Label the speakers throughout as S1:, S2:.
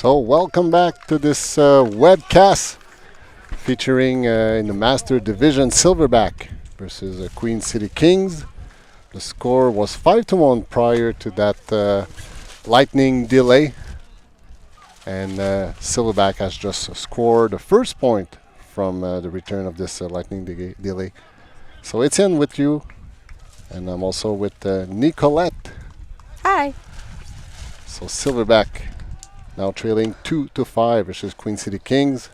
S1: So welcome back to this webcast featuring in the Master Division Silverback versus Queen City Kings. The score was 5-1 prior to that lightning delay, and Silverback has just scored the first point from the return of this lightning delay. So it's in with you, and I'm also with Nicolette.
S2: Hi.
S1: So Silverback now trailing 2-5 versus Queen City Kings.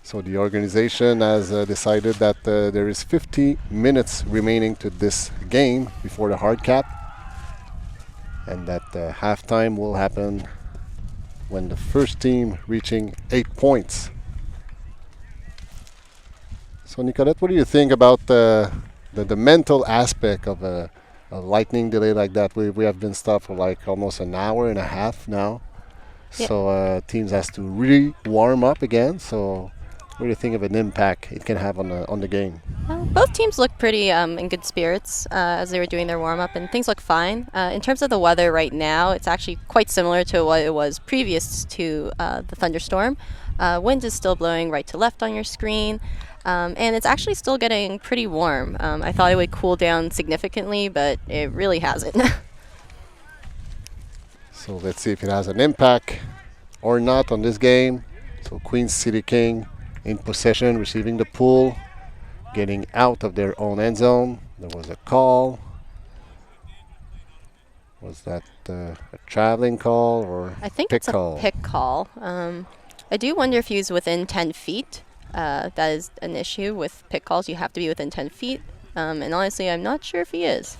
S1: So the organization has decided that there is 50 minutes remaining to this game before the hard cap, and that halftime will happen when the first team reaching 8 points. So Nicolette, what do you think about the mental aspect of a lightning delay like that? We have been stopped for like almost an hour and a half now.
S2: Yeah.
S1: So teams has to really warm up again. So what do you think of an impact it can have on the game?
S2: Both teams look pretty in good spirits as they were doing their warm-up, and things look fine. In terms of the weather right now, it's actually quite similar to what it was previous to the thunderstorm. Wind is still blowing right to left on your screen, and it's actually still getting pretty warm. I thought it would cool down significantly, but it really hasn't.
S1: So let's see if it has an impact or not on this game. So Queen City King in possession, receiving the pull, getting out of their own end zone. There was a call. Was that a traveling call or
S2: I think
S1: pick
S2: it's a
S1: call?
S2: pick call. I do wonder if he was within 10 feet. That is an issue with pick calls. You have to be within 10 feet. And honestly, I'm not sure if he is.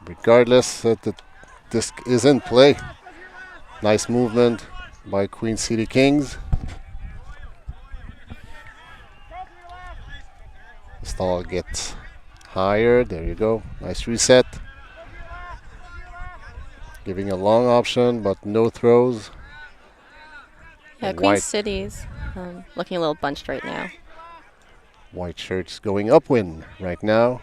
S1: Regardless, the disc is in play. Nice movement by Queen City Kings. The stall gets higher. There you go. Nice reset. Giving a long option, but no throws.
S2: Yeah,
S1: And
S2: Queen City's looking a little bunched right now.
S1: White shirts going upwind right now.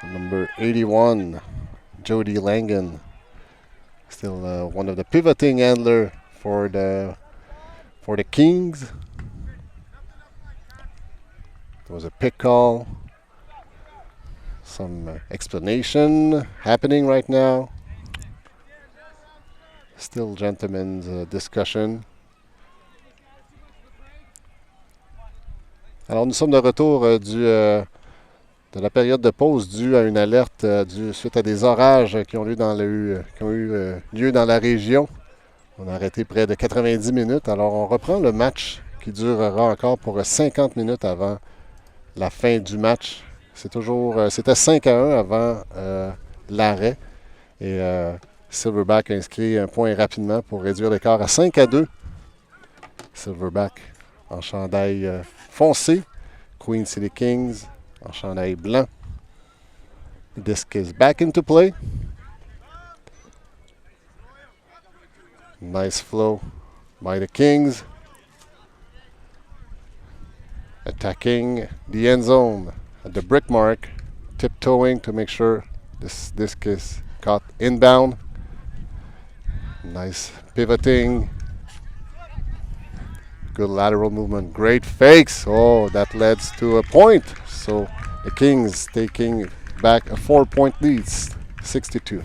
S1: Number 81, Jody Langan, still one of the pivoting handler for the Kings. There was a pick call. Some explanation happening right now. Still gentlemen's discussion. Alors nous sommes de retour de la période de pause due à une alerte suite à des orages qui ont eu lieu dans la région. On a arrêté près de 90 minutes. Alors on reprend le match qui durera encore pour 50 minutes avant la fin du match. C'était 5-1 avant l'arrêt. Et Silverback a inscrit un point rapidement pour réduire l'écart à 5-2. Silverback en chandail foncé. Queen City Kings en chandail blanc. The disc is back into play. Nice flow by the Kings. Attacking the end zone at the brick mark. Tiptoeing to make sure this disc is caught inbound. Nice pivoting. Good lateral movement. Great fakes. Oh, that leads to a point. So the Kings taking back a 4-point lead, 62.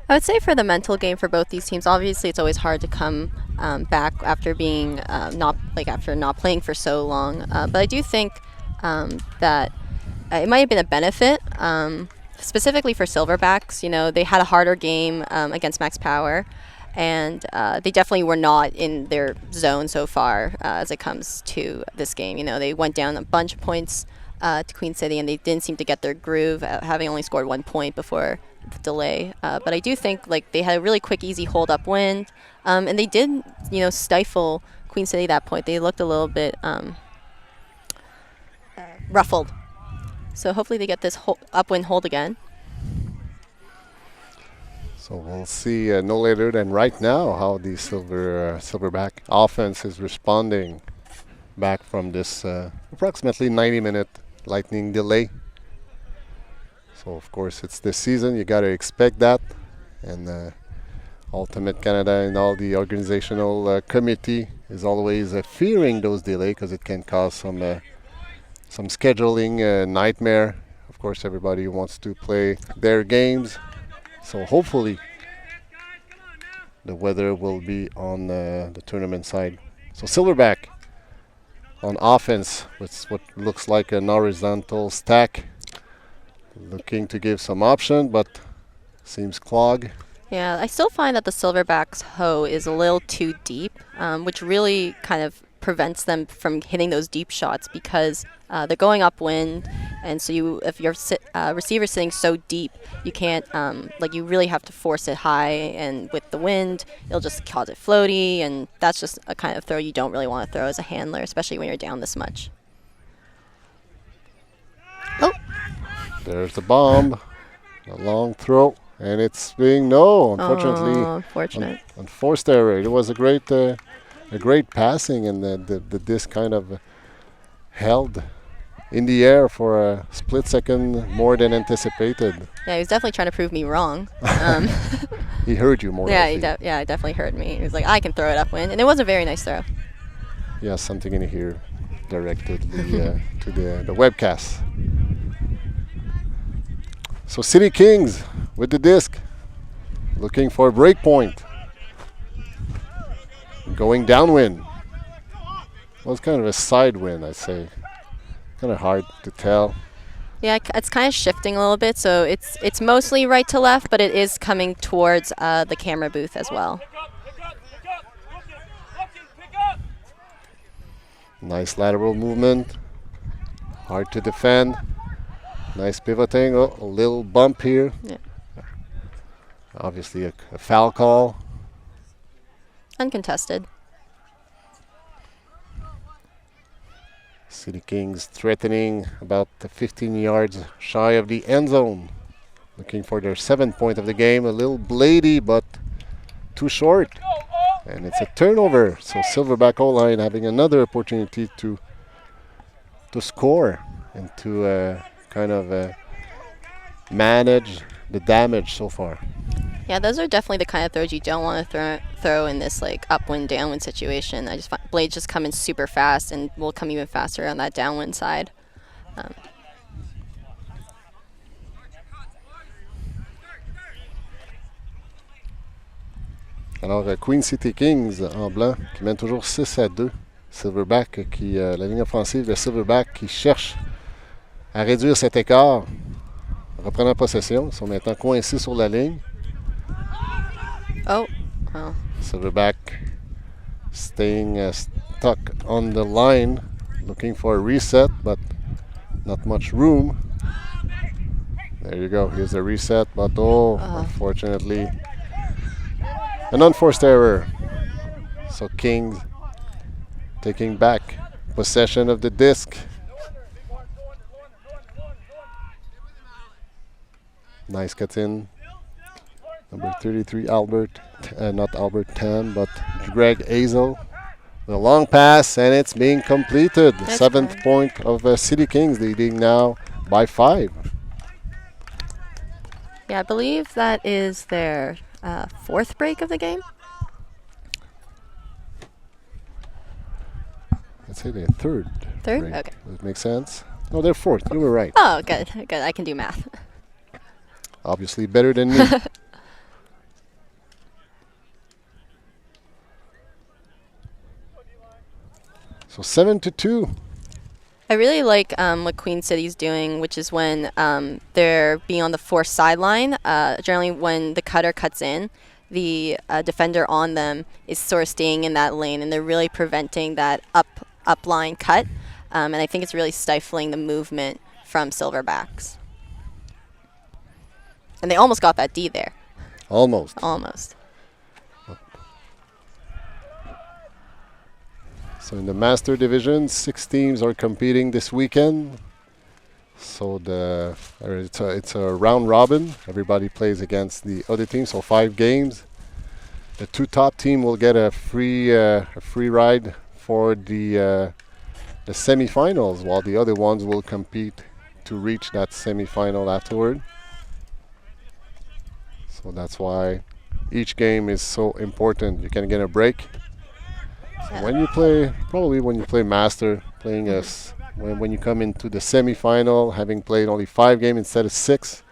S2: I would say for the mental game for both these teams, obviously it's always hard to come back after being after not playing for so long. But I do think that it might have been a benefit, specifically for Silverbacks. You know, they had a harder game against Max Power, and they definitely were not in their zone so far as it comes to this game. You know, they went down a bunch of points to Queen City, and they didn't seem to get their groove, having only scored 1 point before the delay. But I do think they had a really quick, easy hold upwind, and they did, stifle Queen City at that point. They looked a little bit ruffled. So hopefully they get this upwind hold again.
S1: So we'll see no later than right now how the Silverback offense is responding back from this approximately 90-minute lightning delay. So of course it's this season, you got to expect that. And Ultimate Canada and all the organizational committee is always fearing those delays because it can cause some scheduling nightmare. Of course, everybody wants to play their games, so hopefully the weather will be on the tournament side. So Silverback on offense with what looks like an horizontal stack, looking to give some option, but seems clogged.
S2: Yeah, I still find that the Silverbacks hoe is a little too deep, which really kind of prevents them from hitting those deep shots because they're going upwind, and so if your receiver's sitting so deep, you can't you really have to force it high, and with the wind, it'll just cause it floaty, and that's just a kind of throw you don't really want to throw as a handler, especially when you're down this much. Oh,
S1: there's the bomb, a long throw. And it's being unfortunately,
S2: unfortunate.
S1: Unforced error. It was a great passing, and the disc kind of held in the air for a split second more than anticipated.
S2: Yeah, he was definitely trying to prove me wrong.
S1: He heard you more.
S2: Yeah, it definitely heard me. He was like, I can throw it upwind, and it was a very nice throw.
S1: Yeah, something in here directed to the webcast. So City Kings with the disc, looking for a break point. Going downwind. Well, it's kind of a side wind, I'd say. Kind of hard to tell.
S2: Yeah, it's kind of shifting a little bit, so it's mostly right to left, but it is coming towards the camera booth as well.
S1: Nice lateral movement. Hard to defend. Nice pivoting. Oh, a little bump here.
S2: Yeah.
S1: Obviously a foul call.
S2: Uncontested.
S1: City Kings threatening about 15 yards shy of the end zone. Looking for their 7th point of the game. A little blady, but too short. And it's a turnover. So Silverback O-line having another opportunity to score and to kind of manage the damage so far.
S2: Yeah, those are definitely the kind of throws you don't want to throw in this like upwind downwind situation. I just find blades just come in super fast and will come even faster on that downwind side.
S1: Alors Queen City Kings en blanc qui mène toujours 6-2. Silverback la ligne offensive de Silverback qui cherche à réduire cet écart. Reprenant possession, ils sont maintenant coincés sur la ligne.
S2: Oh, well.
S1: Silverback staying stuck on the line, looking for a reset, but not much room. There you go, here's a reset, but unfortunately, an unforced error. So Kings taking back possession of the disc. Nice cut in. Number 33, Albert, not Albert Tam, but Greg Hazel. The long pass, and it's being completed.
S2: That's
S1: 7th
S2: good.
S1: point of City Kings, leading now by 5.
S2: Yeah, I believe that is their 4th break of the game.
S1: I'd say they're third.
S2: Third?
S1: break.
S2: Okay.
S1: Does it make sense? No, they're 4th. You were right.
S2: Oh, good. Good. I can do math.
S1: Obviously better than me. So 7-2.
S2: I really like what Queen City's doing, which is when they're being on the forced sideline. Generally, when the cutter cuts in, the defender on them is sort of staying in that lane, and they're really preventing that up line cut. And I think it's really stifling the movement from Silverbacks. And they almost got that D there.
S1: Almost.
S2: Almost.
S1: So in the Master Division, 6 teams are competing this weekend. So it's a round robin. Everybody plays against the other team, so 5 games. The 2 top team will get a free ride for the the semifinals, while the other ones will compete to reach that semifinal afterward. So that's why each game is so important. You can get a break. So when you play, probably when you play Master, playing as when you come into the semifinal, having played only 5 games instead of 6,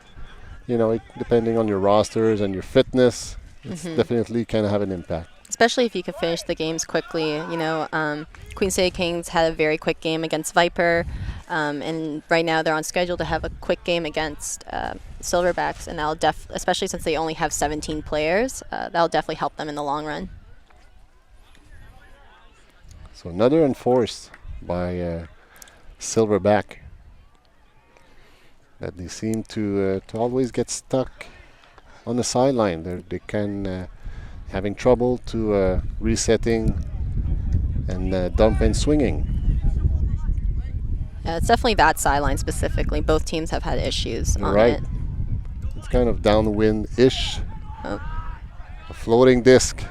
S1: you know, depending on your rosters and your fitness, it's definitely can have an impact.
S2: Especially if you can finish the games quickly. You know, Queen City Kings had a very quick game against Viper, and right now they're on schedule to have a quick game against Silverbacks, and that'll especially since they only have 17 players, that'll definitely help them in the long run.
S1: So another enforced by Silverback, that they seem to always get stuck on the sideline. They can having trouble to resetting and dump and swinging.
S2: Yeah, it's definitely that sideline specifically. Both teams have had issues on
S1: Right.
S2: it.
S1: It's kind of downwind-ish.
S2: Oh.
S1: A floating disc.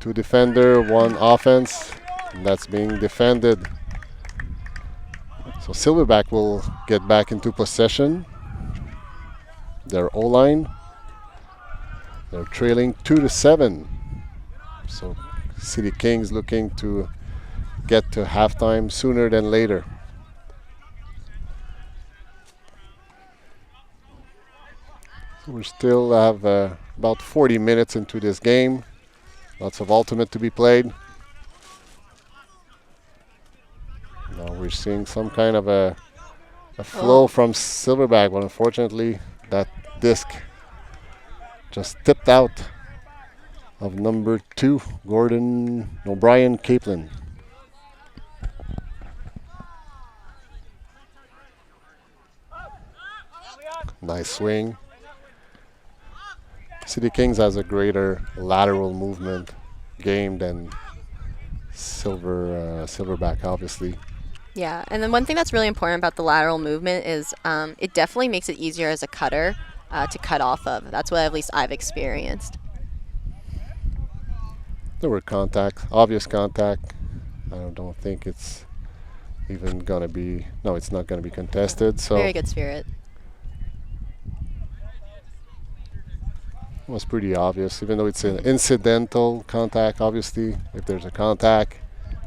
S1: 2 defender, 1 offense. And that's being defended. So Silverback will get back into possession. Their O-line. They're trailing 2-7. So City Kings looking to get to halftime sooner than later. So we still have about 40 minutes into this game. Lots of ultimate to be played. Now we're seeing some kind of a flow from Silverback, but unfortunately that disc just tipped out of number 2, Brian Capelin. Nice swing. City Kings has a greater lateral movement game than Silverback, obviously.
S2: Yeah, and then one thing that's really important about the lateral movement is it definitely makes it easier as a cutter to cut off of. That's what at least I've experienced.
S1: There were contacts, obvious contact. I don't think it's even going to be, no, it's not going to be contested. So
S2: Very good spirit.
S1: it was pretty obvious, even though it's an incidental contact. Obviously, if there's a contact,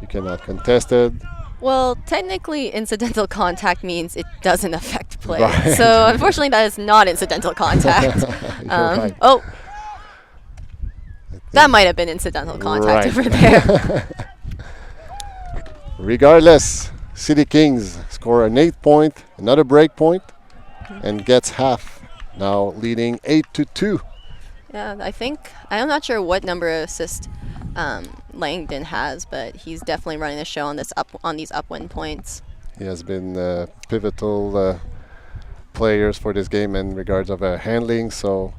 S1: you cannot contest it.
S2: Well, technically, incidental contact means it doesn't affect play.
S1: Right.
S2: So, unfortunately, that is not incidental contact.
S1: Right.
S2: Oh, that might have been incidental contact
S1: Right.
S2: over there.
S1: Regardless, City Kings score an 8-point, another break point, and gets half. Now leading 8-2.
S2: Yeah, I'm not sure what number of assists Langdon has, but he's definitely running the show on these upwind points.
S1: He has been pivotal players for this game in regards of handling. So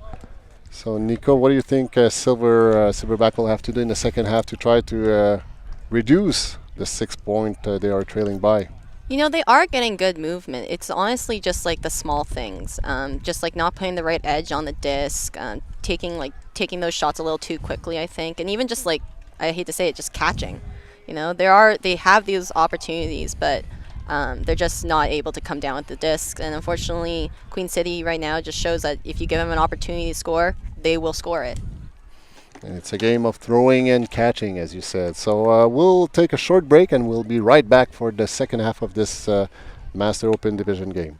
S1: Nico, what do you think Silverback will have to do in the second half to try to reduce the 6-point they are trailing by?
S2: You know, they are getting good movement. It's honestly just like the small things, just like not putting the right edge on the disc, taking those shots a little too quickly, I think, and even just like, I hate to say it, just catching. You know, they have these opportunities, but they're just not able to come down with the disc. And unfortunately, Queen City right now just shows that if you give them an opportunity to score, they will score it.
S1: And it's a game of throwing and catching, as you said. So we'll take a short break and we'll be right back for the second half of this Master Open Division game.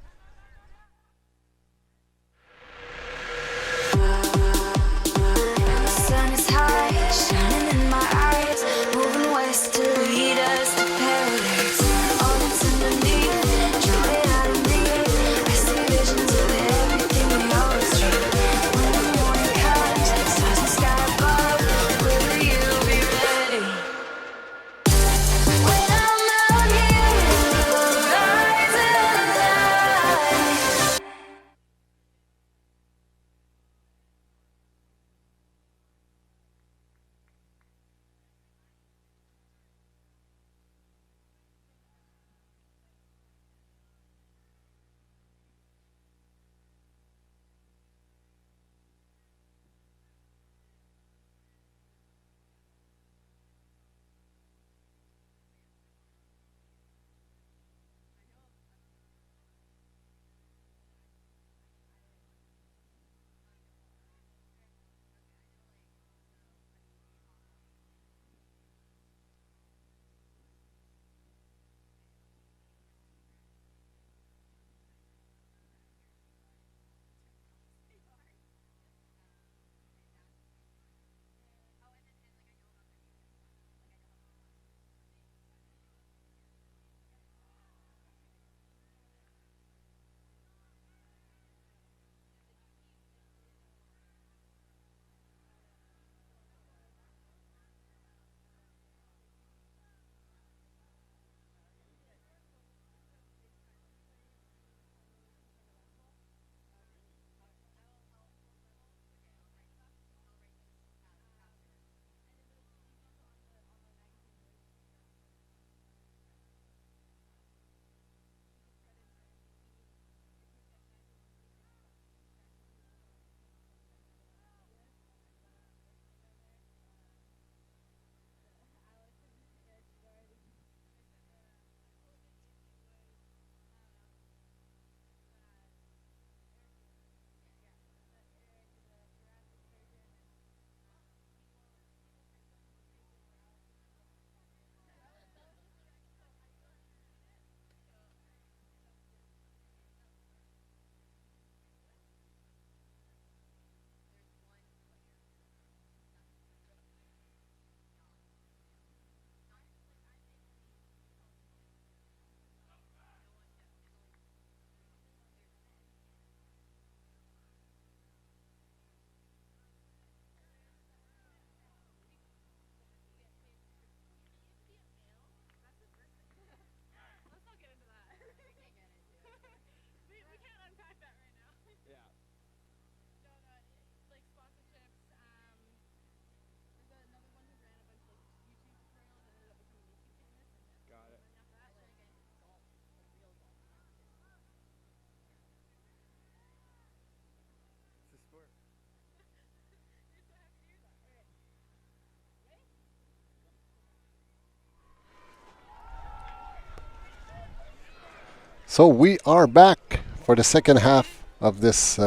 S1: So we are back for the second half of this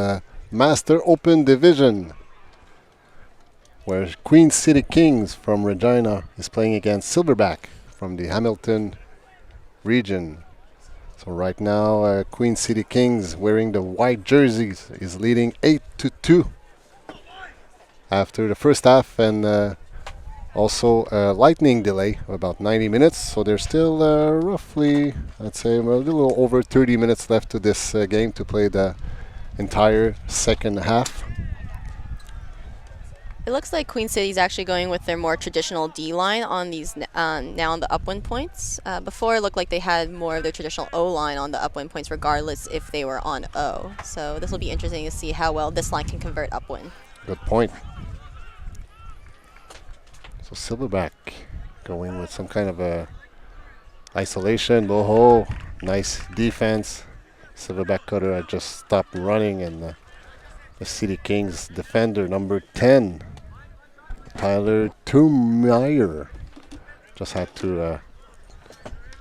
S1: Master Open Division, where Queen City Kings from Regina is playing against Silverback from the Hamilton region. So right now, Queen City Kings, wearing the white jerseys, is leading 8-2 after the first half, and also a lightning delay of about 90 minutes. So there's still roughly, I'd say, a little over 30 minutes left to this game to play the entire second half.
S2: It looks like Queen City's actually going with their more traditional D line on these now on the upwind points. Before it looked like they had more of their traditional O line on the upwind points, regardless if they were on O. So this will be interesting to see how well this line can convert upwind.
S1: Good point. So Silverback going with some kind of a isolation. Boho, nice defense. Silverback cutter had just stopped running, and the City Kings defender number 10, Tyler Tummeyer, just had to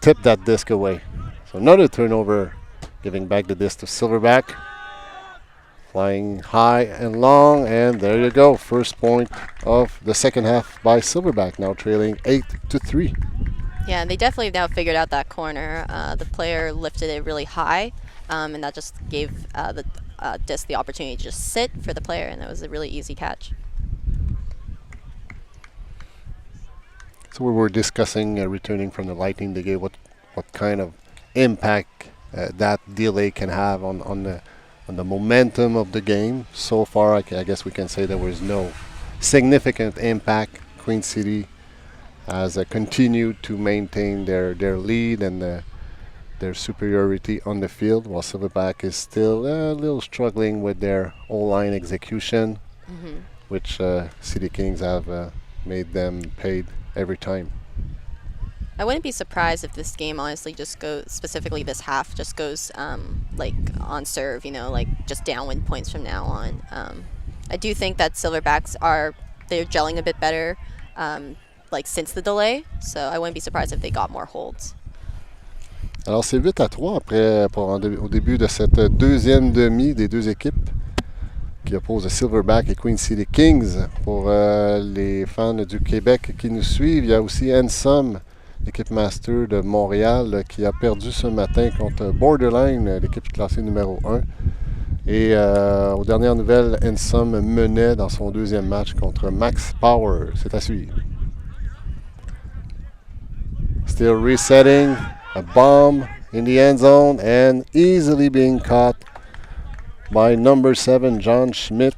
S1: tip that disc away. So another turnover, giving back the disc to Silverback. Flying high and long, and there you go. First point of the second half by Silverback, now trailing 8-3.
S2: Yeah, they definitely now figured out that corner. The player lifted it really high, and that just gave the disc the opportunity to just sit for the player, and it was a really easy catch.
S1: So we were discussing returning from the lightning delay, what kind of impact that delay can have on the momentum of the game. So far, I guess we can say there was no significant impact. Queen City has continued to maintain their lead and their superiority on the field, while Silverback is still a little struggling with their O-line execution, which City Kings have made them paid every time.
S2: I wouldn't be surprised if this game honestly just goes, specifically this half, just goes like on serve, like just downwind points from now on. I do think that Silverbacks they're gelling a bit better like since the delay, so I wouldn't be surprised if they got more holds.
S1: Alors c'est 8-3 au début de cette deuxième demi des deux équipes qui opposent Silverback et Queen City Kings. Pour les fans du Québec qui nous suivent, il y a aussi Ensom, l'équipe master de Montréal, qui a perdu ce matin contre Borderline, l'équipe classée numéro 1. Et aux dernières nouvelles, Ensom menait dans son deuxième match contre Max Power. C'est à suivre. Still resetting, a bomb in the end zone and easily being caught by number 7, John Schmidt.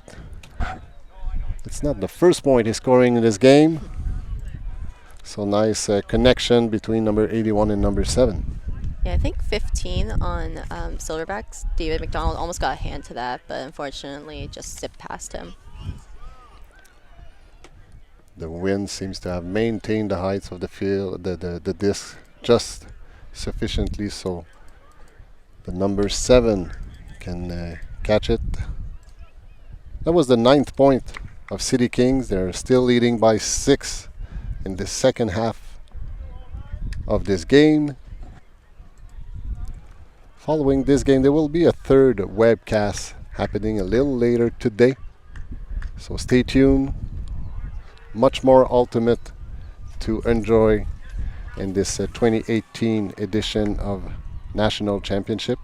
S1: It's not the first point he's scoring in this game. So nice connection between number 81 and number 7.
S2: Yeah, I think 15 on Silverbacks. David McDonald almost got a hand to that, but unfortunately just zipped past him.
S1: The wind seems to have maintained the heights of the field, the disc just sufficiently so the number 7 can catch it. That was the 9th point of City Kings. They're still leading by 6 in the second half of this game. Following this game, there will be a third webcast happening a little later today. So stay tuned. Much more ultimate to enjoy in this 2018 edition of National Championship.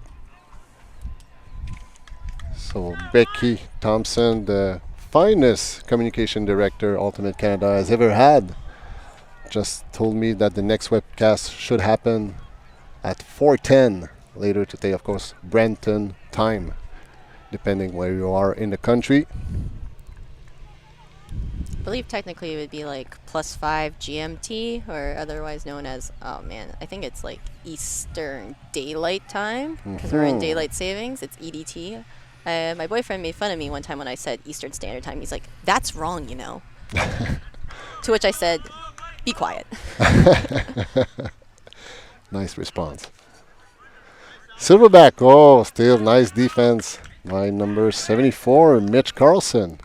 S1: So Becky Thompson, the finest communication director Ultimate Canada has ever had, just told me that the next webcast should happen at 4:10 later today, of course, Brenton time, depending where you are in the country.
S2: I believe technically it would be like +5 GMT, or otherwise known as, I think it's like Eastern Daylight Time, because we're in daylight savings. It's EDT. My boyfriend made fun of me one time when I said Eastern Standard Time. He's like, "That's wrong, you know." To which I said, "Be quiet."
S1: Nice response. Silverback, still nice defense by number 74, Mitch Carlson.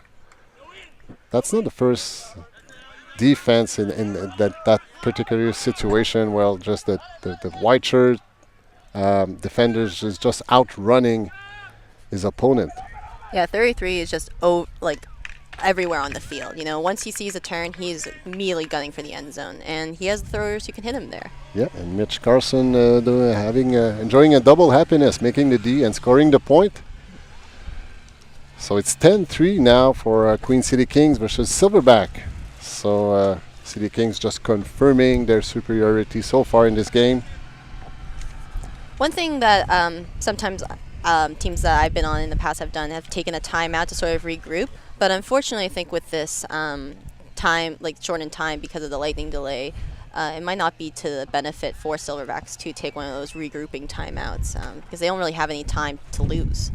S1: That's not the first defense in that particular situation. Well, just the white shirt defenders is just outrunning his opponent.
S2: Yeah, 33 is just like everywhere on the field. You know, once he sees a turn, he's immediately gunning for the end zone, and he has throwers who can hit him there.
S1: Yeah, and Mitch Carson enjoying a double happiness, making the D and scoring the point. So it's 10-3 now for Queen City Kings versus Silverback. So City Kings just confirming their superiority so far in this game.
S2: One thing that sometimes teams that I've been on in the past have taken a timeout to sort of regroup. But unfortunately, I think with this time, like shortened time because of the lightning delay, it might not be to the benefit for Silverbacks to take one of those regrouping timeouts because they don't really have any time to lose.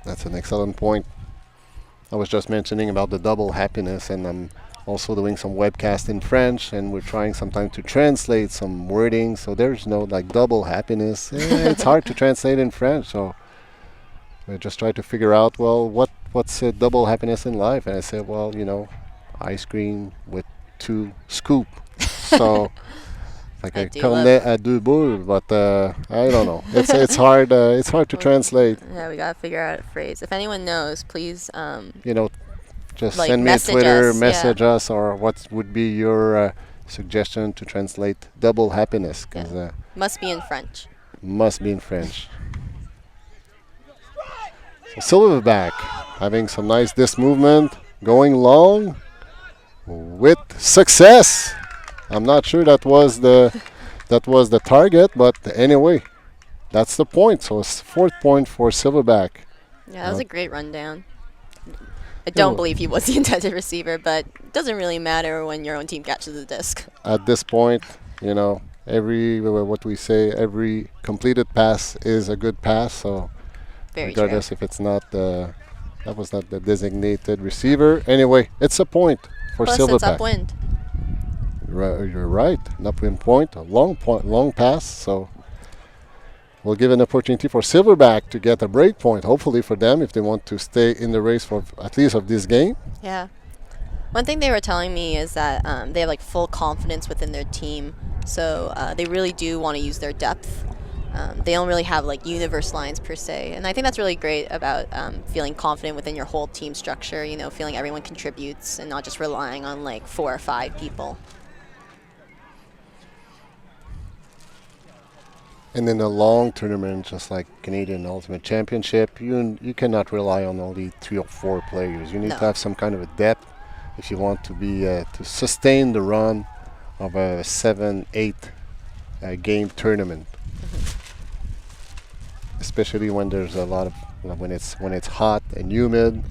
S1: That's an excellent point. I was just mentioning about the double happiness, and I'm also doing some webcast in French, and we're trying sometimes to translate some wording. So there's no like double happiness. It's hard to translate in French, so we just try to figure out, well, what's a double happiness in life? And I said, well, ice cream with 2 scoop. So like a cornet à 2 boules, but I don't know. It's hard. It's hard to translate.
S2: Yeah, we gotta figure out a phrase. If anyone knows, please.
S1: Just
S2: like
S1: send me a Twitter, message
S2: yeah.
S1: us, or what would be your suggestion to translate double happiness? Because
S2: must be in French.
S1: Must be in French. So Silverback having some nice disc movement, going long with success. I'm not sure that was the target, but anyway, that's the point. So it's 4th point for Silverback.
S2: Yeah, that was a great rundown. I don't believe he was the intended receiver, but it doesn't really matter when your own team catches the disc.
S1: At this point, every completed pass is a good pass. So regardless if it's not that was not the designated receiver. Anyway, it's a point for
S2: Plus
S1: Silverback.
S2: It's upwind.
S1: You're right. An upwind point, a long pass. So we'll give an opportunity for Silverback to get a break point, hopefully for them, if they want to stay in the race for at least of this game.
S2: Yeah. One thing they were telling me is that they have like full confidence within their team, so they really do want to use their depth. They don't really have like universe lines per se, and I think that's really great about feeling confident within your whole team structure. Feeling everyone contributes and not just relying on like 4 or 5 people.
S1: And in a long tournament, just like Canadian Ultimate Championship, you cannot rely on only 3 or 4 players. You need to have some kind of a depth if you want to be to sustain the run of a 7-8 game tournament. Especially when there's a lot of when it's hot and humid.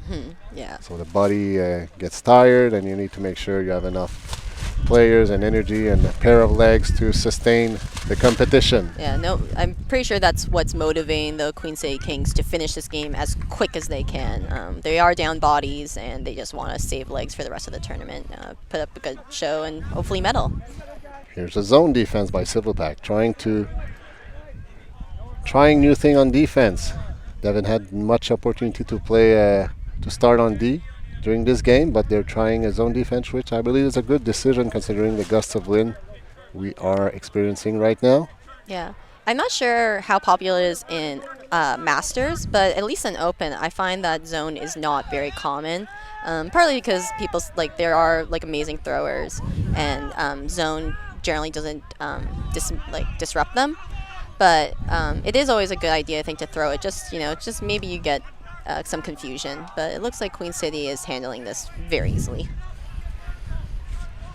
S2: Yeah.
S1: So the body gets tired, and you need to make sure you have enough players and energy and a pair of legs to sustain the competition.
S2: Yeah, no, I'm pretty sure that's what's motivating the Queen City Kings to finish this game as quick as they can. They are down bodies, and they just want to save legs for the rest of the tournament, put up a good show, and hopefully medal.
S1: Here's a zone defense by Silverback, trying new thing on defense. They haven't had much opportunity to play to start on D during this game, but they're trying a zone defense, which I believe is a good decision considering the gusts of wind we are experiencing right now.
S2: Yeah. I'm not sure how popular it is in Masters, but at least in Open, I find that zone is not very common. Partly because there are like amazing throwers, and zone generally doesn't disrupt them. But it is always a good idea, I think, to throw it. Just maybe you get some confusion, but it looks like Queen City is handling this very easily.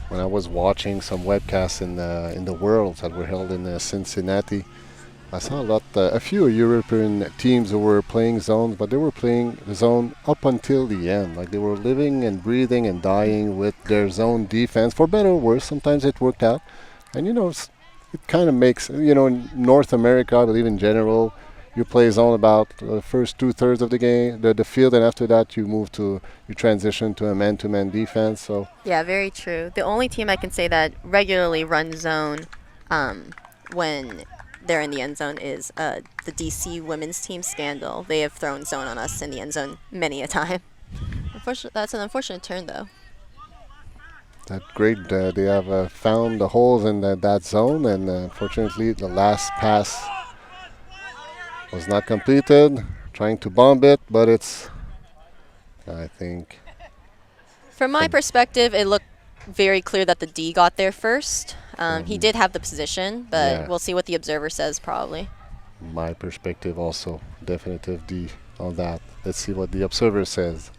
S1: When I was watching some webcasts in the Worlds that were held in Cincinnati, I saw a few European teams who were playing zones, but they were playing the zone up until the end. Like they were living and breathing and dying with their zone defense, for better or worse. Sometimes it worked out, and it kind of makes in North America, I believe in general, you play zone about the first 2/3 of the game, the field, and after that you transition to a man-to-man defense. So
S2: yeah, very true. The only team I can say that regularly runs zone when they're in the end zone is the DC women's team, Scandal. They have thrown zone on us in the end zone many a time. That's an unfortunate turn, though.
S1: that great. They have found the holes in that zone, and unfortunately, the last pass was not completed. Trying to bomb it, but it's, I think.
S2: From my perspective, it looked very clear that the D got there first. He did have the position, but we'll see what the observer says probably.
S1: My perspective also, definitive D on that. Let's see what the observer says.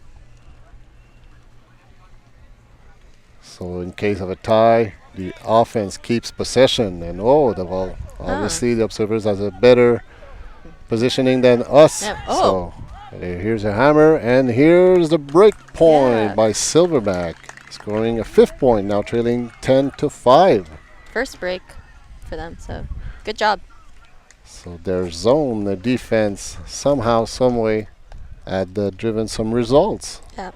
S1: So in case of a tie, the offense keeps possession, and the ball. Obviously, the observers has a better positioning than us.
S2: Yeah.
S1: So here's a hammer, and here's the break point by Silverback, scoring a 5th point, now trailing 10-5.
S2: First break for them, so good job.
S1: So their zone, the defense, somehow, some way, had driven some results.
S2: Yeah.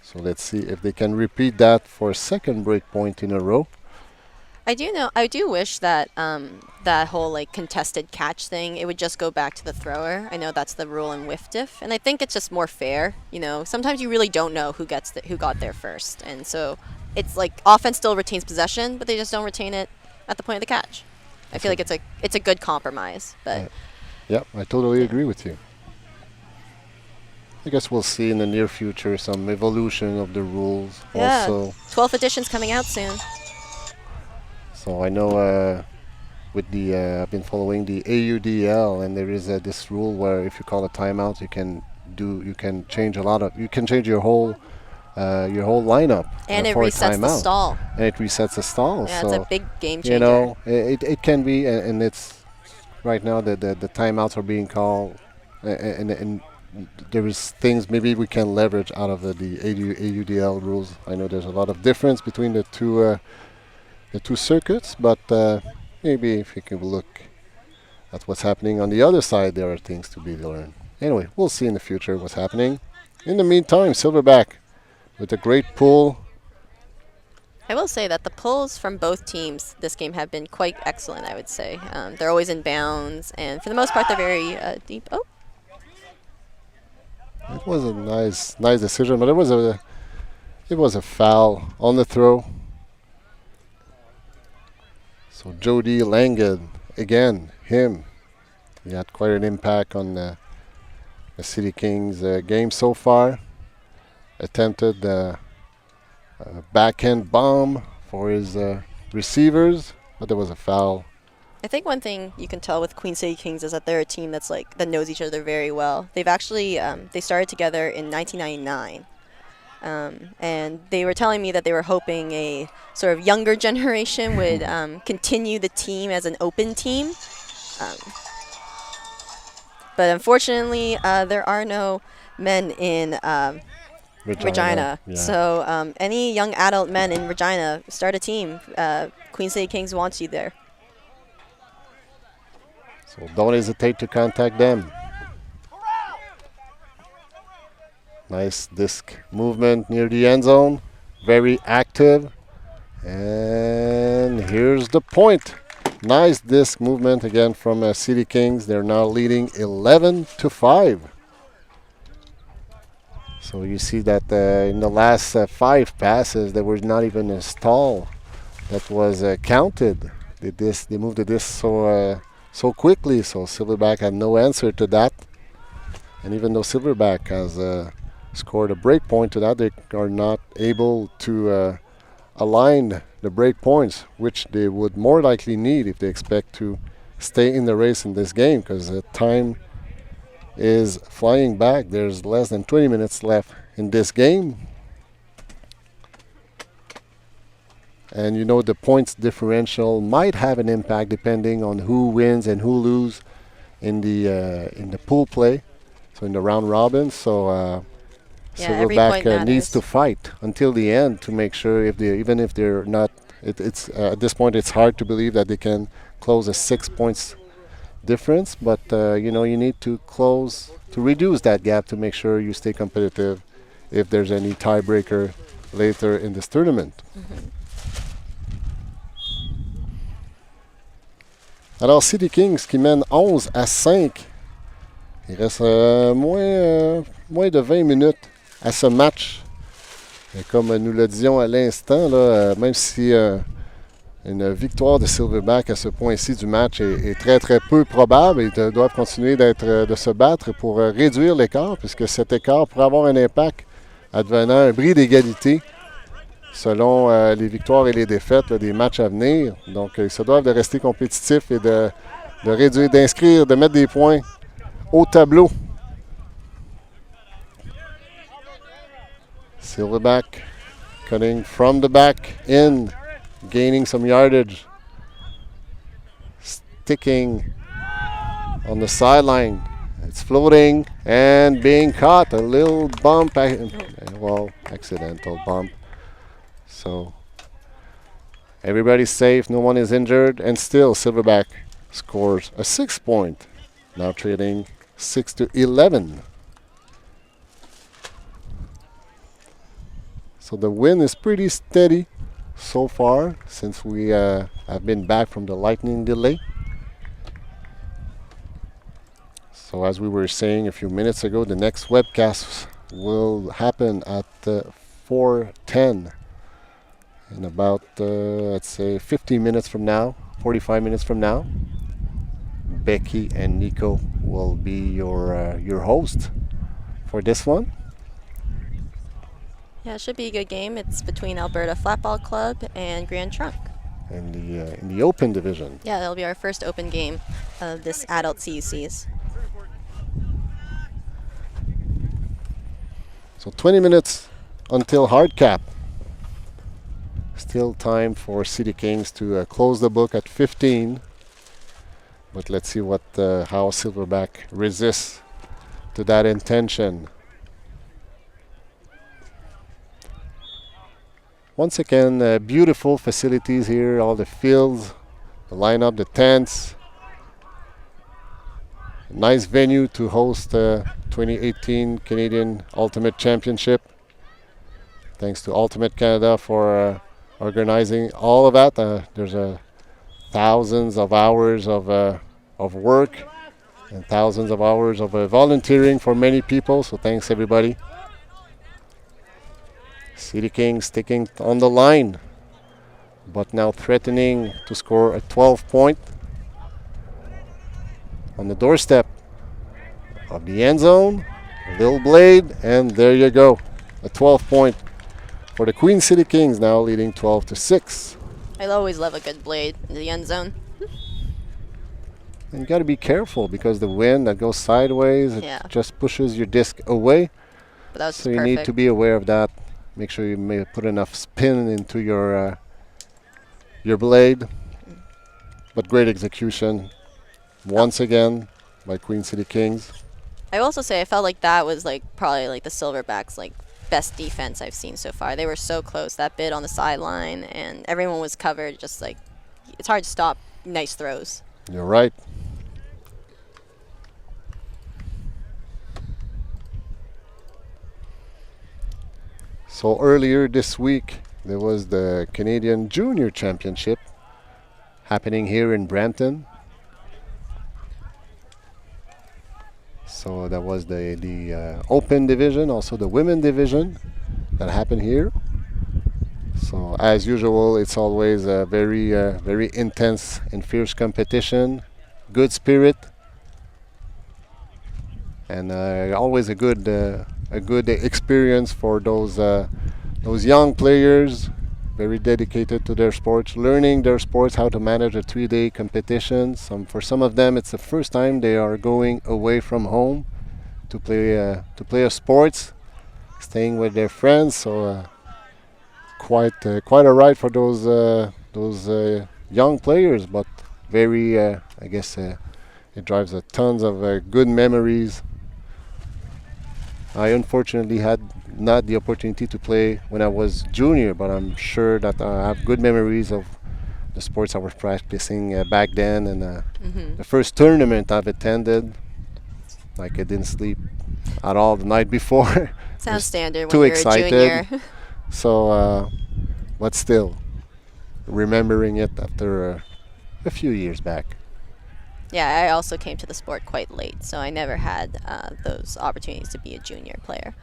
S1: So let's see if they can repeat that for a second break point in a row.
S2: I do wish that that whole like contested catch thing, it would just go back to the thrower. I know that's the rule in whiff diff, and I think it's just more fair. You know, sometimes you really don't know who got there first, and so it's like offense still retains possession, but they just don't retain it at the point of the catch. I feel like it's a good compromise, but
S1: yeah, I totally agree with you. I guess we'll see in the near future some evolution of the rules.
S2: Yeah,
S1: also,
S2: 12th edition's coming out soon.
S1: So I know with the I've been following the AUDL, and there is this rule where if you call a timeout, you can change your whole lineup.
S2: And it
S1: for
S2: resets
S1: a timeout.
S2: the stall.
S1: And it resets the stall.
S2: Yeah,
S1: so
S2: it's a big game changer.
S1: you know, it can be, and it's right now the timeouts are being called, and there is things maybe we can leverage out of the AUDL rules. I know there's a lot of difference between the two circuits, but maybe if you can look at what's happening on the other side, there are things to be learned. Anyway, we'll see in the future what's happening. In the meantime, Silverback with a great pull.
S2: I will say that the pulls from both teams this game have been quite excellent, I would say. They're always in bounds, and for the most part, they're very deep. Oh.
S1: It was a nice decision, but it was a foul on the throw. So Jody Langen, again, he had quite an impact on the City Kings game so far. Attempted a backhand bomb for his receivers, but there was a foul.
S2: I think one thing you can tell with Queen City Kings is that they're a team that knows each other very well. They've actually they started together in 1999. And they were telling me that they were hoping a sort of younger generation would continue the team as an open team. But unfortunately, there are no men in Regina.
S1: Yeah.
S2: So any young adult men in Regina, start a team. Queen City Kings wants you there.
S1: So don't hesitate to contact them. Nice disc movement near the end zone. Very active. And here's the point. Nice disc movement again from City Kings. They're now leading 11-5. So you see that in the last 5 passes, there was not even a stall that was counted. They moved the disc so quickly. So Silverback had no answer to that. And even though Silverback has scored a break point to that, they are not able to align the break points, which they would more likely need if they expect to stay in the race in this game, because time is flying back. There's less than 20 minutes left in this game. And you know the points differential might have an impact depending on who wins and who loses in the pool play, so in the round robin. So Silverback needs to fight until the end to make sure even if they're not, it's at this point it's hard to believe that they can close a 6 points difference, but you need to reduce that gap to make sure you stay competitive if there's any tiebreaker later in this tournament.
S2: Mm-hmm.
S1: Alors City Kings qui mène 11-5. Il reste moins de 20 minutes à ce match. Et comme nous le disions à l'instant, même si une victoire de Silverback à ce point-ci du match est très très peu probable, ils doivent continuer de se battre pour réduire l'écart, puisque cet écart pourrait avoir un impact advenant un bris d'égalité selon les victoires et les défaites des matchs à venir. Donc ils se doivent de rester compétitifs et de réduire, d'inscrire, de mettre des points au tableau. Silverback cutting from the back in, gaining some yardage, sticking on the sideline. It's floating and being caught. A little bump, well, accidental bump. So everybody's safe, no one is injured, and still Silverback scores a 6-point, now trailing 6-11. So the wind is pretty steady so far since we have been back from the lightning delay. So as we were saying a few minutes ago, the next webcast will happen at 4:10 in about, let's say, 50 minutes from now, 45 minutes from now. Becky and Nico will be your host for this one.
S2: Yeah, it should be a good game. It's between Alberta Flatball Club and Grand Trunk.
S1: In the open division.
S2: Yeah, that'll be our first open game of this adult CUCs.
S1: So 20 minutes until hard cap. Still time for City Kings to close the book at 15. But let's see how Silverback resists to that intention. Once again, beautiful facilities here, all the fields, the lineup, the tents. Nice venue to host the 2018 Canadian Ultimate Championship. Thanks to Ultimate Canada for organizing all of that. There's thousands of hours of work and thousands of hours of volunteering for many people, so thanks everybody. City Kings sticking on the line, but now threatening to score a 12-point on the doorstep of the end zone. Little blade, and there you go. A 12-point for the Queen City Kings, now leading 12-6.
S2: I always love a good blade in the end zone.
S1: And you got to be careful because the wind that goes sideways, it just pushes your disc away.
S2: But that was
S1: so you need to be aware of that. Make sure you may put enough spin into your blade. But great execution once again by Queen City Kings.
S2: I will also say I felt like that was probably the Silverbacks best defense I've seen so far. They were so close, that bit on the sideline, and everyone was covered. Just it's hard to stop nice throws.
S1: You're right. So earlier this week, there was the Canadian Junior Championship happening here in Brampton. So that was the open division, also the women division that happened here. So as usual, it's always a very intense and fierce competition, good spirit, and always a good experience for those young players, very dedicated to their sports, learning their sports, how to manage a 3-day competition. For some of them, it's the first time they are going away from home to play a sports, staying with their friends. So quite a ride for those young players, but very I guess it drives tons of good memories. I unfortunately had not the opportunity to play when I was junior, but I'm sure that I have good memories of the sports I was practicing back then, and the first tournament I've attended. I didn't sleep at all the night before.
S2: Sounds standard
S1: too
S2: when you're
S1: excited.
S2: A junior.
S1: So, but still, remembering it after a few years back.
S2: Yeah, I also came to the sport quite late, so I never had those opportunities to be a junior player.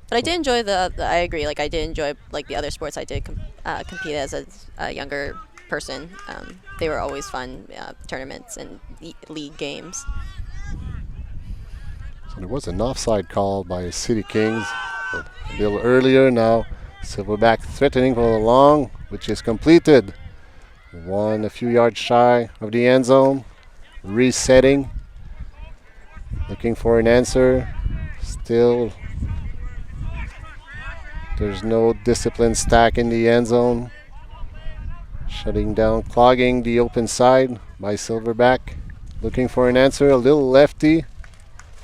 S2: But I did enjoy I agree. Like I did enjoy like the other sports I did compete as a younger person. They were always fun tournaments and league games.
S1: So there was an offside call by City Kings a little earlier. Now Silverback threatening for the long, which is completed. One a few yards shy of the end zone. Resetting. Looking for an answer. Still, there's no discipline stack in the end zone. Shutting down, clogging the open side by Silverback. Looking for an answer. A little lefty.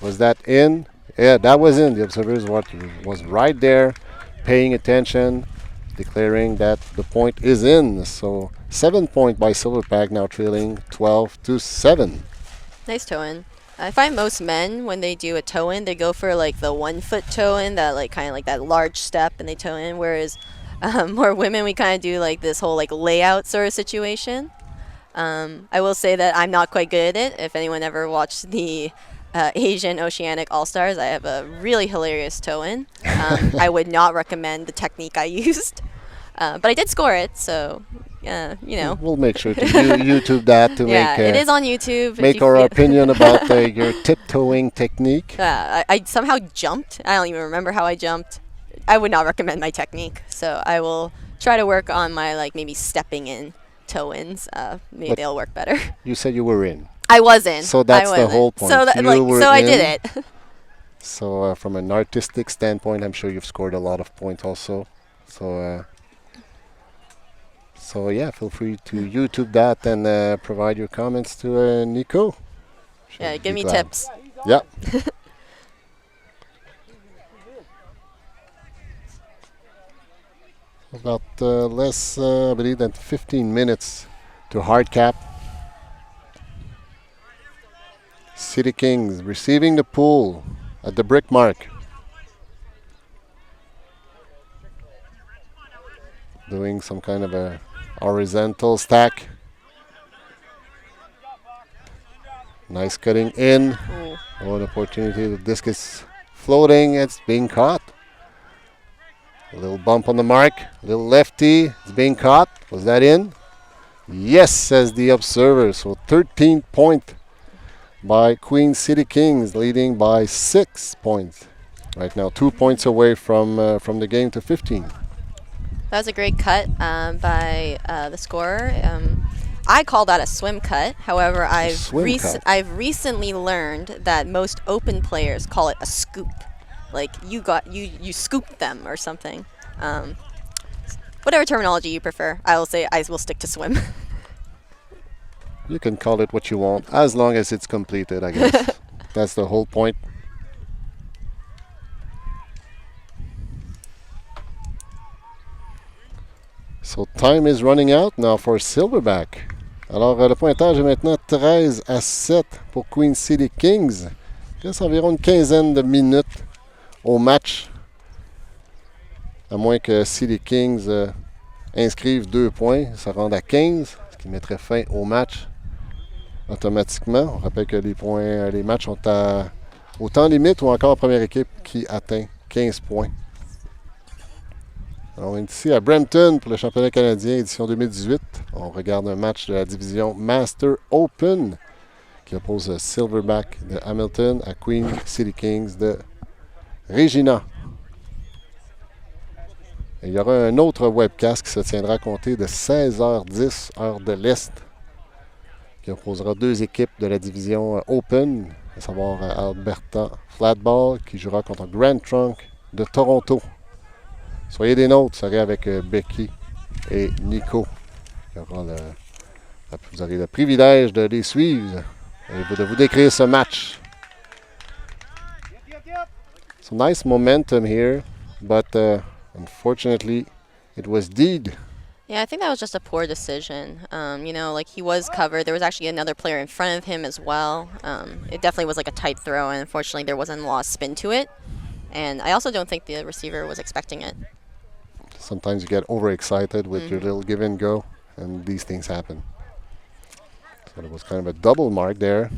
S1: Was that in? Yeah, that was in. The observers was right there, paying attention, declaring that the point is in. So 7 point by Silverback, now trailing 12-7.
S2: Nice toe-in. I find most men, when they do a toe-in, they go for like the 1 foot toe-in, that like kind of like that large step, and they toe in. Whereas more women, we kind of do like this whole like layout sort of situation. I will say that I'm not quite good at it. If anyone ever watched the Asian Oceanic All-Stars, I have a really hilarious toe-in. I would not recommend the technique I used, but I did score it, so you know.
S1: We'll make sure to YouTube that to
S2: Yeah,
S1: make
S2: it is on YouTube.
S1: make our opinion about your tiptoeing technique.
S2: I somehow jumped. I don't even remember how I jumped. I would not recommend my technique, so I will try to work on my like maybe stepping in toe-ins. Maybe
S1: But
S2: they'll work better.
S1: You said you were in.
S2: I was in.
S1: So that's the whole point.
S2: So I did it.
S1: So from an artistic standpoint, I'm sure you've scored a lot of points also. So yeah, feel free to YouTube that and provide your comments to Nico.
S2: Yeah, give me tips.
S1: Yeah. About less, I believe, than 15 minutes to hard cap. City Kings receiving the pool at the brick mark. Doing some kind of a horizontal stack. Nice cutting in.
S2: Ooh.
S1: Oh, an opportunity. The disc is floating. It's being caught. A little bump on the mark. A little lefty. It's being caught. Was that in? Yes, says the observer. So 13 point by Queen City Kings, leading by 6 points. Right now, 2 points away from the game to 15.
S2: That was a great cut by the scorer. I call that a swim cut. However, I've recently learned that most open players call it a scoop. Like you scooped them or something. Whatever terminology you prefer, I will stick to swim.
S1: You can call it what you want, as long as it's completed, I guess. That's the whole point. So time is running out now for Silverback. Alors le pointage est maintenant 13-7 pour Queen City Kings. Il reste environ une quinzaine de minutes au match. À moins que City Kings inscrivent 2 points, ça rend à 15, ce qui mettrait fin au match automatiquement. On rappelle que les matchs sont au temps limite ou encore première équipe qui atteint 15 points. Alors, on est ici à Brampton pour le championnat canadien édition 2018. On regarde un match de la division Master Open qui oppose Silverback de Hamilton à Queen City Kings de Regina. Et il y aura un autre webcast qui se tiendra à compter de 16h10, heure de l'Est, qui opposera 2 équipes de la division Open, à savoir Alberta Flatball qui jouera contre Grand Trunk de Toronto. Soyez des nôtres, ça serait avec Becky et Nico. Vous aurez le privilège de les suivre et de vous décrire ce match. So nice momentum here, but unfortunately it was deed.
S2: Yeah, I think that was just a poor decision. Like he was covered. There was actually another player in front of him as well. It definitely was like a tight throw, and unfortunately there wasn't a lot of spin to it. And I also don't think the receiver was expecting it.
S1: Sometimes you get overexcited with your little give and go, and these things happen. So it was kind of a double mark there.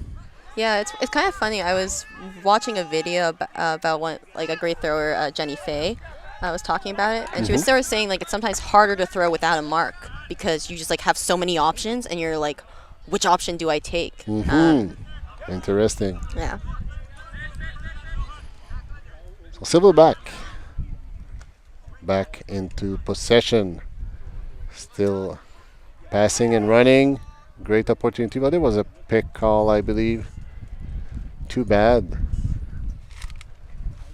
S2: Yeah, it's kind of funny. I was watching a video about one like a great thrower, Jenny Fay, was talking about it, and she was
S1: Hmm.
S2: sort of saying like it's sometimes harder to throw without a mark because you just like have so many options, and you're like, which option do I take?
S1: Hmm. Interesting.
S2: Yeah.
S1: So Silverback back into possession. Still passing and running. Great opportunity, but it was a pick call, I believe. Too bad.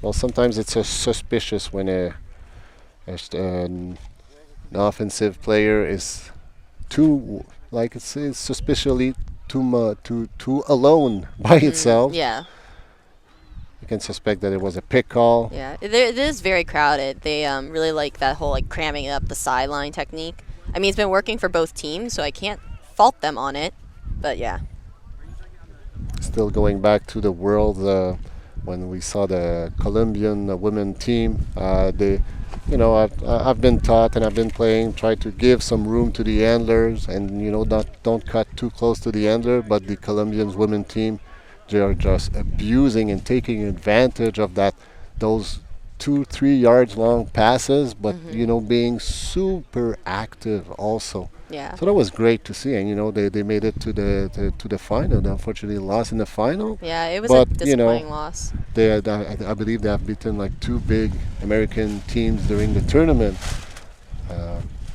S1: Well, sometimes it's suspicious when an offensive player is too, like it's suspiciously too alone by itself.
S2: Yeah.
S1: You can suspect that it was a pick call.
S2: Yeah. It is very crowded. They really like that whole like cramming up the sideline technique. I mean, it's been working for both teams, so I can't fault them on it. But yeah.
S1: Still going back to the world when we saw the Colombian women team. I've been taught and I've been playing. Try to give some room to the handlers, and don't cut too close to the handler. But the Colombian women team, they are just abusing and taking advantage of those 2-3 yards long passes, but being super active also.
S2: Yeah.
S1: So that was great to see, and they made it to the final. They unfortunately lost in the final.
S2: Yeah, it was a
S1: But
S2: disappointing loss.
S1: I believe they have beaten like two big American teams during the tournament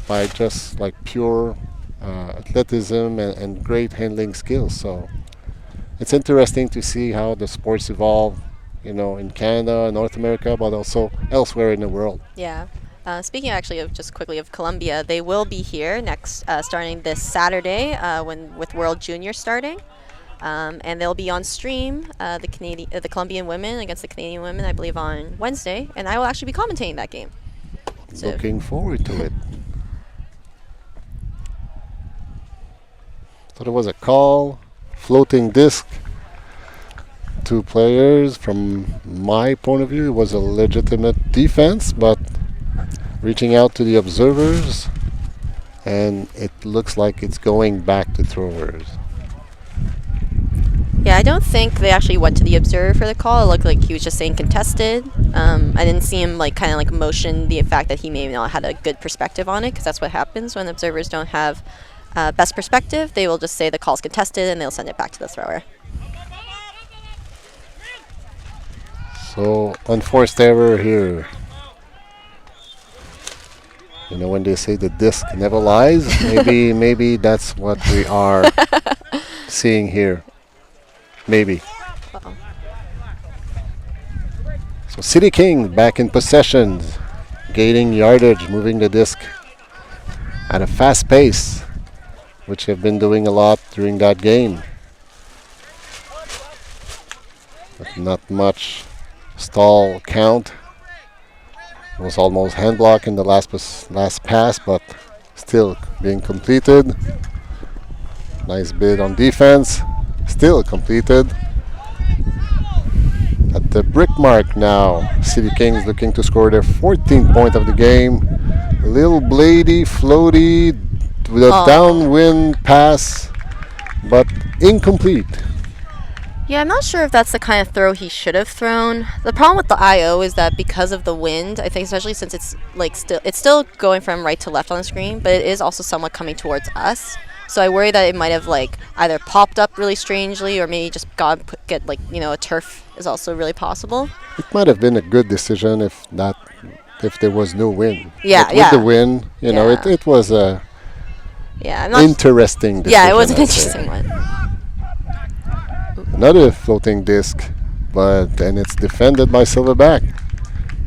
S1: by just like pure athleticism and great handling skills. So it's interesting to see how the sports evolve, in Canada, North America, but also elsewhere in the world.
S2: Yeah. Speaking actually of just quickly of Colombia, they will be here next, starting this Saturday with World Junior starting, and they'll be on stream the Colombian women against the Canadian women, I believe, on Wednesday, and I will actually be commentating that game. So
S1: Looking forward to it. So there was a call, floating disc. Two players. From my point of view, it was a legitimate defense, but reaching out to the observers, and it looks like it's going back to throwers.
S2: yeah, I don't think they actually went to the observer for the call. It looked like he was just saying contested. I didn't see him like kind of like motion the fact that he may not had a good perspective on it, because that's what happens when observers don't have best perspective. They will just say the call's contested and they'll send it back to the thrower.
S1: So unforced error here. When they say the disc never lies, maybe that's what we are seeing here. Maybe.
S2: Uh-oh.
S1: So City King back in possession, gaining yardage, moving the disc at a fast pace, which they've been doing a lot during that game. But not much stall count. It was almost hand block in the last pass, but still being completed. Nice bid on defense, still completed. At the brick mark now, City Kings looking to score their 14th point of the game. A little blady, floaty, with a downwind pass, but incomplete.
S2: Yeah, I'm not sure if that's the kind of throw he should have thrown. The problem with the IO is that because of the wind, I think especially since it's still going from right to left on the screen, but it is also somewhat coming towards us. So I worry that it might have like either popped up really strangely or maybe just get a turf is also really possible.
S1: It might have been a good decision if there was no wind.
S2: Yeah,
S1: but with the wind, it was a interesting decision.
S2: Yeah, it was an interesting one.
S1: Another floating disc, and it's defended by Silverback.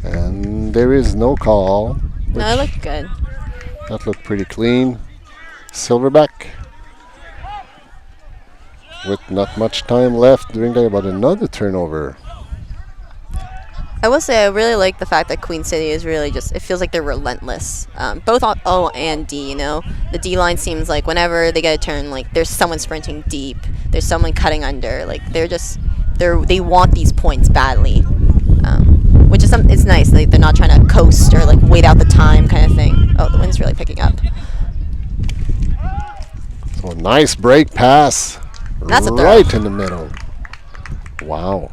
S1: And there is no call.
S2: No, it looked good.
S1: That looked pretty clean. Silverback, with not much time left during that, about another turnover.
S2: I will say I really like the fact that Queen City is really it feels like they're relentless. Both on O and D, The D line seems like whenever they get a turn, like there's someone sprinting deep, there's someone cutting under, like they want these points badly. Which is it's nice, like they're not trying to coast or like wait out the time kind of thing. Oh, the wind's really picking up.
S1: So a nice break pass.
S2: That's a throw.
S1: Right in the middle. Wow.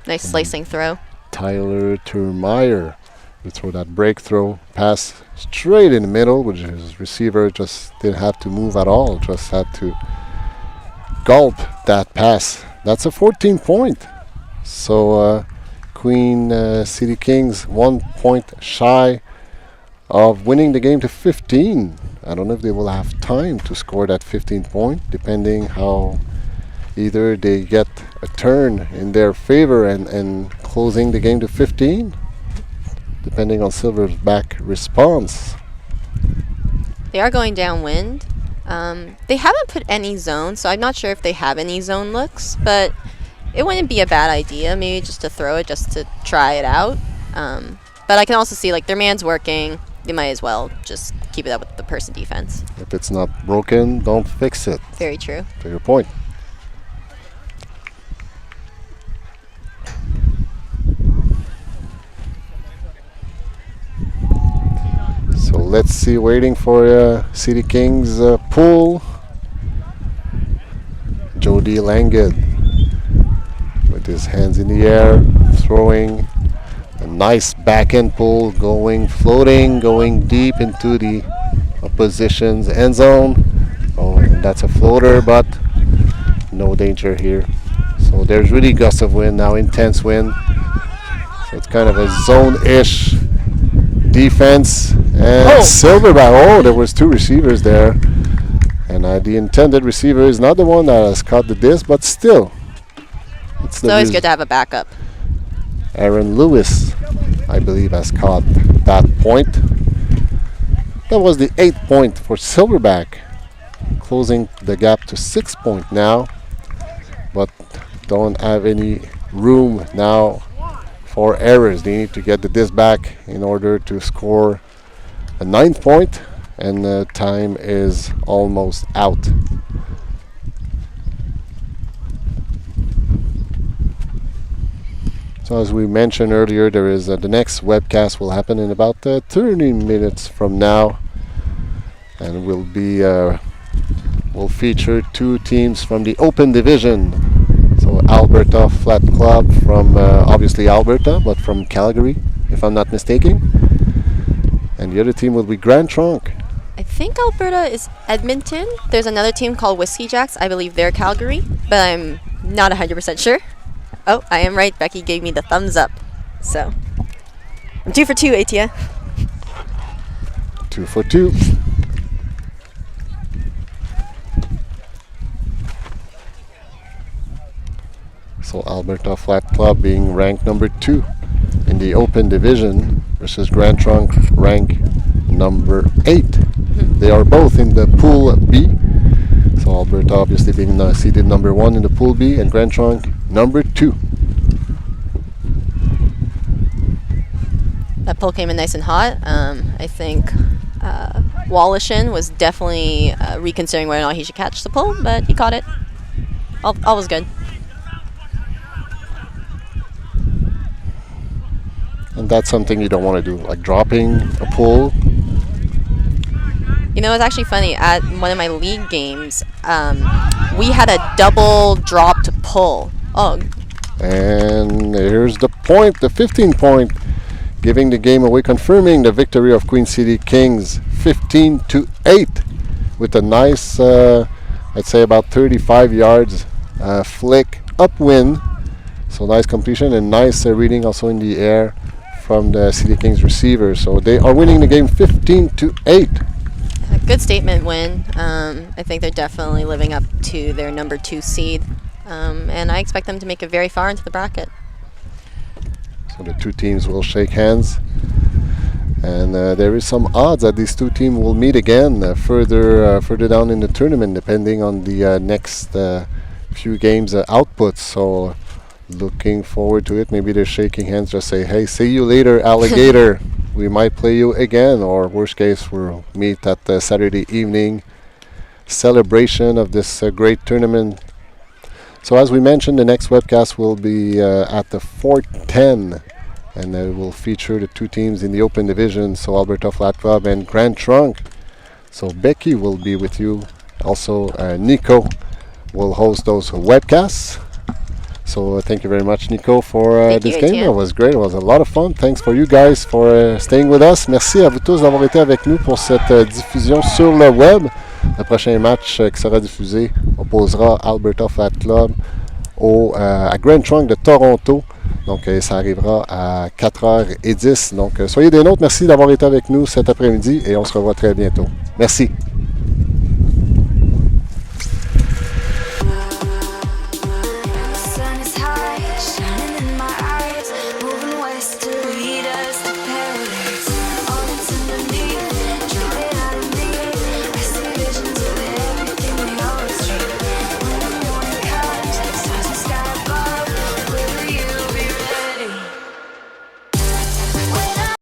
S2: Nice slicing throw.
S1: Tyler Termeyer to throw that break throw pass straight in the middle, which his receiver just didn't have to move at all, just had to gulp that pass. That's a 14 point. So Queen City Kings 1 point shy of winning the game to 15. I don't know if they will have time to score that 15 point, depending how either they get a turn in their favor and closing the game to 15, depending on Silverback response.
S2: They are going downwind. They haven't put any zone, so I'm not sure if they have any zone looks, but it wouldn't be a bad idea, maybe just to throw it, just to try it out. But I can also see, like, their man's working. They might as well just keep it up with the person defense.
S1: If it's not broken, don't fix it.
S2: Very true.
S1: To your point. So let's see, waiting for City Kings pull. Jody Langid with his hands in the air, throwing a nice backhand pull, floating, going deep into the opposition's end zone. Oh, and that's a floater, but no danger here. So there's really gusts of wind now, intense wind. So it's kind of a zone-ish defense. And Silverback, there was two receivers there. And the intended receiver is not the one that has caught the disc, but still.
S2: It's always good to have a backup.
S1: Aaron Lewis, I believe, has caught that point. That was the 8th point for Silverback, closing the gap to 6 points now, but don't have any room now for errors. They need to get the disc back in order to score a 9th point, and time is almost out. So as we mentioned earlier, there is the next webcast will happen in about 30 minutes from now, and will feature two teams from the Open Division. So Alberta Flat Club from obviously Alberta, but from Calgary, if I'm not mistaken. And the other team will be Grand Trunk.
S2: I think Alberta is Edmonton. There's another team called Whiskey Jacks. I believe they're Calgary, but I'm not 100% sure. Oh, I am right. Becky gave me the thumbs up. So, I'm 2 for 2, Atia.
S1: 2 for 2. So Alberta Flat Club being ranked number 2 in the Open Division versus Grand Trunk rank number 8. They are both in the Pool B. So Alberta obviously being seeded number 1 in the Pool B, and Grand Trunk number 2.
S2: That pull came in nice and hot. I think Wallishin was definitely reconsidering whether or not he should catch the pull, but he caught it. All was good.
S1: And that's something you don't want to do, like dropping a pull.
S2: You know, it's actually funny. At one of my league games, we had a double dropped pull. Oh.
S1: And here's the point, the 15 point, giving the game away, confirming the victory of Queen City Kings 15-8 with a nice, I'd say about 35 yards flick upwind. So nice completion and nice reading also in the air from the City Kings receiver. So they are winning the game 15-8.
S2: A good statement win. I think they're definitely living up to their number 2 seed. And I expect them to make it very far into the bracket.
S1: So the two teams will shake hands. And there is some odds that these two teams will meet again further down in the tournament, depending on the next few games outputs. So looking forward to it. Maybe they're shaking hands, just say, hey, see you later, alligator. We might play you again, or worst case, we'll meet at the Saturday evening celebration of this great tournament. So as we mentioned, the next webcast will be at the 4:10, and it will feature the two teams in the Open Division, so Alberta Flat Club and Grand Trunk. So Becky will be with you. Also, Nico will host those webcasts. So thank you very much, Nico, for
S2: Thank
S1: this
S2: you,
S1: game.
S2: Etienne.
S1: It was great. It was a lot of fun. Thanks for you guys for staying with us. Merci à vous tous d'avoir été avec nous pour cette diffusion sur le web. Le prochain match qui sera diffusé opposera Alberta Flat Club à Grand Trunk de Toronto. Donc, ça arrivera à 4h10. Donc, soyez des nôtres. Merci d'avoir été avec nous cet après-midi et on se revoit très bientôt. Merci.